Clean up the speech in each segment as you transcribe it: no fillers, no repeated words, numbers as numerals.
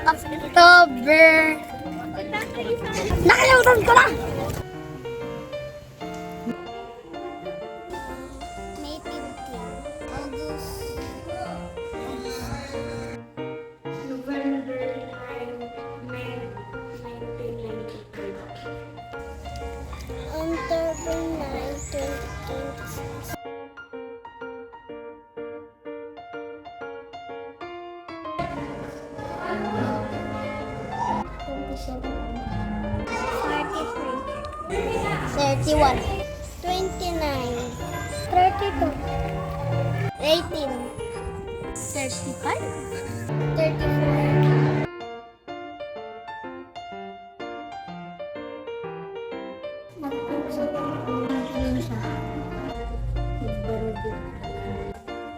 October. Nakalimutan ko na! May 15. August. November 9, 1993. October 9, 2026. Thirty-one, 29, 32, 18, 35, 34.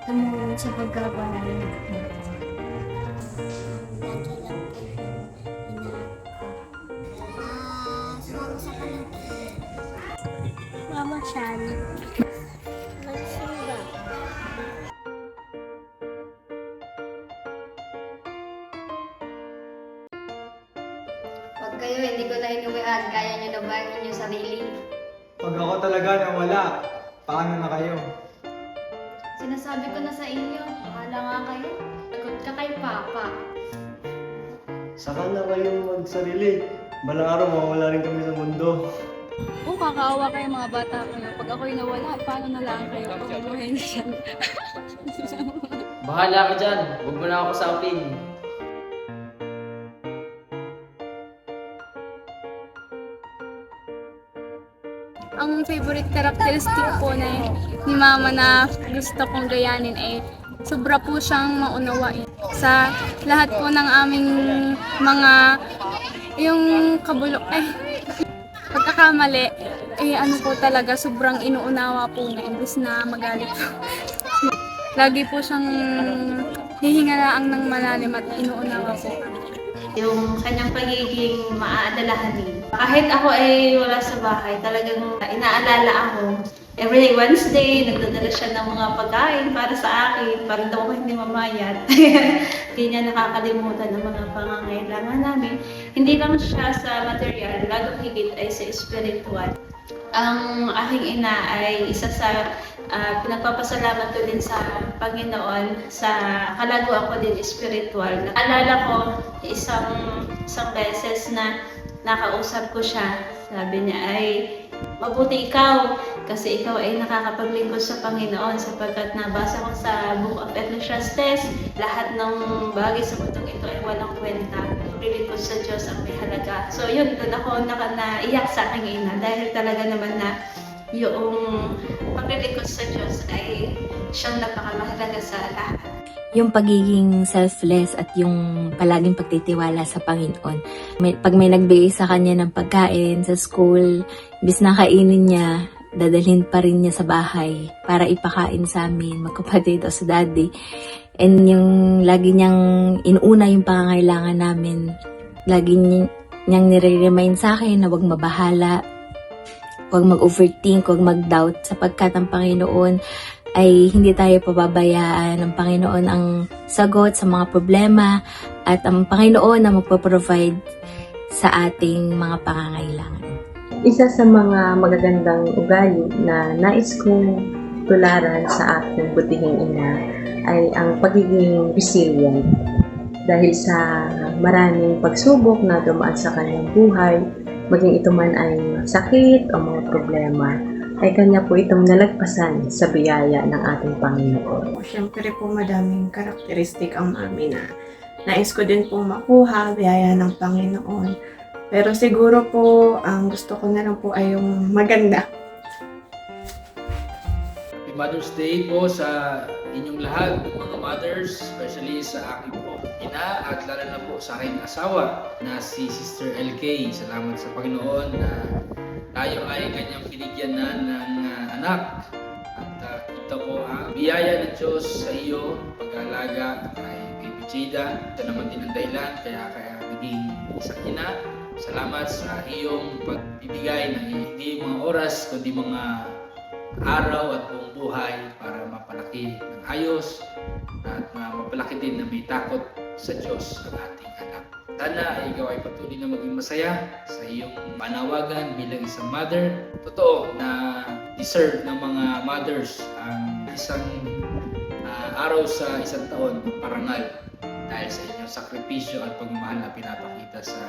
Tumulong sa paggawa. Mama Shan. Magsimba. Pag kayo hindi ko na inuwian, kaya nyo na ba ang inyong sarili? Pag ako talaga nawala, paano na kayo? Sinasabi ko na sa inyo, bahala nga kayo. Lagot ka kay Papa. Saka na kayong magsarili. Balang araw mawala rin kami sa mundo. Kung kakaawa kayo mga bata kayo, pag ako'y nawala, paano na lang kayo? Pagbuhin siya. Bahala ka dyan. Huwag mo na ako kausapin. Ang favorite characteristic po ni Mama na gusto kong gayanin ay sobra po siyang maunawain. Sa lahat po ng aming mga yung pagkakamali, ano po talaga, sobrang inuunawa po na imbes na magalit. Lagi po siyang hihingalaang ng malalim at inuunawa po. Yung kanyang pagiging maaadalahanin. Kahit ako ay wala sa bahay, talagang inaalala ako. Every Wednesday, nagdadala siya ng mga pagkain para sa akin, para daw ako hindi mamayat. Hindi niya nakakalimutan ang mga pangangailangan namin. Hindi lang siya sa material, lalong higit ay sa spiritual. Ang aking ina ay isa sa pinagpapasalamat ko din sa Panginoon sa kalaguan ko din spiritual. Naalala ko isang beses na nakausap ko siya. Sabi niya ay, mabuti ikaw kasi ikaw ay nakakapaglingkod sa Panginoon sapagkat nabasa ko sa Book of Ecclesiastes, lahat ng bagay sa mundong ito ay walang kwenta. Paglilingkod sa Diyos ang may halaga. So yun, doon ako naiyak sa aking ina dahil talaga naman na yung paglilingkod sa Diyos ay siyang napakamahalaga sa lahat. Yung pagiging selfless at yung palaging pagtitiwala sa Panginoon. Pag may nagbigay sa kanya ng pagkain sa school, bis na kainin niya, dadalhin pa rin niya sa bahay para ipakain sa amin, magkapatid o sa daddy. And yung lagi niyang inuuna yung pangangailangan namin. Lagi niyang nire-remind sa akin na huwag mabahala, huwag mag-overthink, huwag mag-doubt sapagkat ang Panginoon ay hindi tayo pababayaan. Ang Panginoon ang sagot sa mga problema at ang Panginoon ang magpo-provide sa ating mga pangangailangan. Isa sa mga magagandang ugali na nais kong tularan sa aking butihing ina ay ang pagiging resilient. Dahil sa maraming pagsubok na dumaan sa kanyang buhay, maging ito man ay sakit o mga problema, ay kanya po itong nalagpasan sa biyaya ng ating Panginoon. Siyempre po madaming karakteristik ang mami na nais ko din pong makuha, biyaya ng Panginoon. Pero siguro po, ang gusto ko na lang po ay yung maganda. Happy Mother's Day po sa inyong lahat, mga mothers, especially sa aking po ina at lalo na po sa aking asawa na si Sister LK. Salamat sa Panginoon na tayo ay kanyang binigyan na ng anak. At kita ko ang biyaya ng Diyos sa iyo, pag-aalaga kay Baby Jada. Ito naman din ang dahilan kaya naging isang ina. Salamat sa iyong pagbibigay ng hindi mga oras kundi mga araw at buong buhay para mapalaki ng ayos at mapalaki din na may takot sa Diyos ang ating anak. Sana ikaw ay patuloy na maging masaya sa iyong panawagan bilang isang mother. Totoo na deserve ng mga mothers ang isang araw sa isang taon ng parangal dahil sa inyong sakripisyo at pagmamahal na pinapakita sa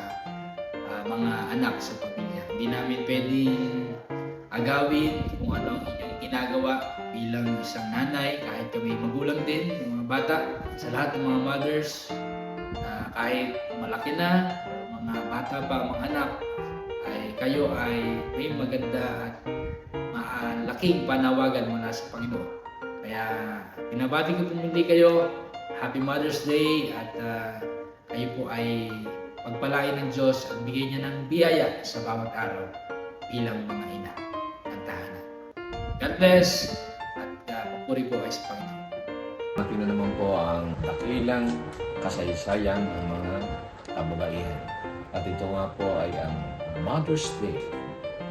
mga anak sa pamilya. Hindi namin pwedeng agawin kung ano ang inyong ginagawa bilang isang nanay, kahit kami magulang din, ng mga bata, sa lahat ng mga mothers, kahit malaki na, mga bata pa, mga anak, ay kayo ay may maganda at malaking panawagan mula sa Panginoon. Kaya pinabati ko muli kayo, Happy Mother's Day, at kayo po ay pagpalain ng Diyos at bigyan niya ng biyaya sa bawat araw bilang mga ina ng tahanan. God bless at papuri po ay sa Panginoon. Atin na naman po ang dakilang kasaysayan ng mga kababaihan. At ito nga po ay ang Mother's Day.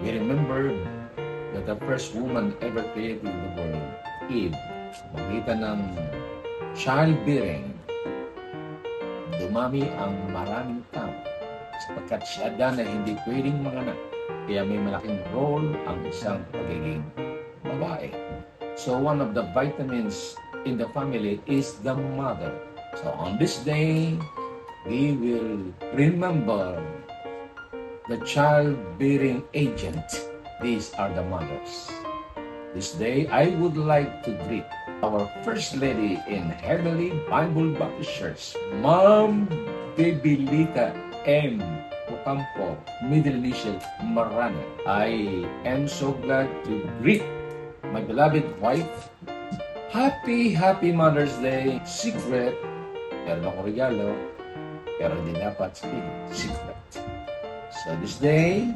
We remember that the first woman ever created in the world, Eve, magitan ng childbearing, dumami ang maraming tao sapagkat si Adan ay hindi pwedeng manganak. Kaya may malaking role ang isang pagiging babae. So one of the vitamins in the family is the mother. So on this day, we will remember the childbearing agent. These are the mothers. This day, I would like to greet our First Lady in Heavenly Bible Baptist Church, Ma'am Bibilita M. Ocampo, middle initial Marana. I am so glad to greet my beloved wife. Happy Mother's Day. Secret. Meron akong regalo, pero hindi dapat secret. So this day,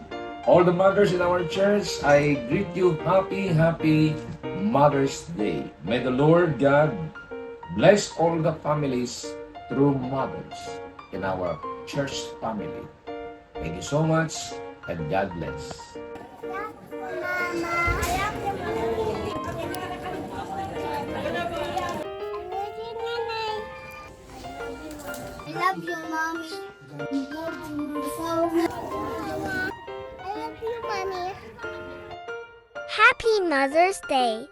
all the mothers in our church, I greet you happy Mother's Day. May the Lord God bless all the families through mothers in our church family. Thank you so much and God bless. I love you, Mommy. I love you so much. I love you, Mommy. Happy Mother's Day.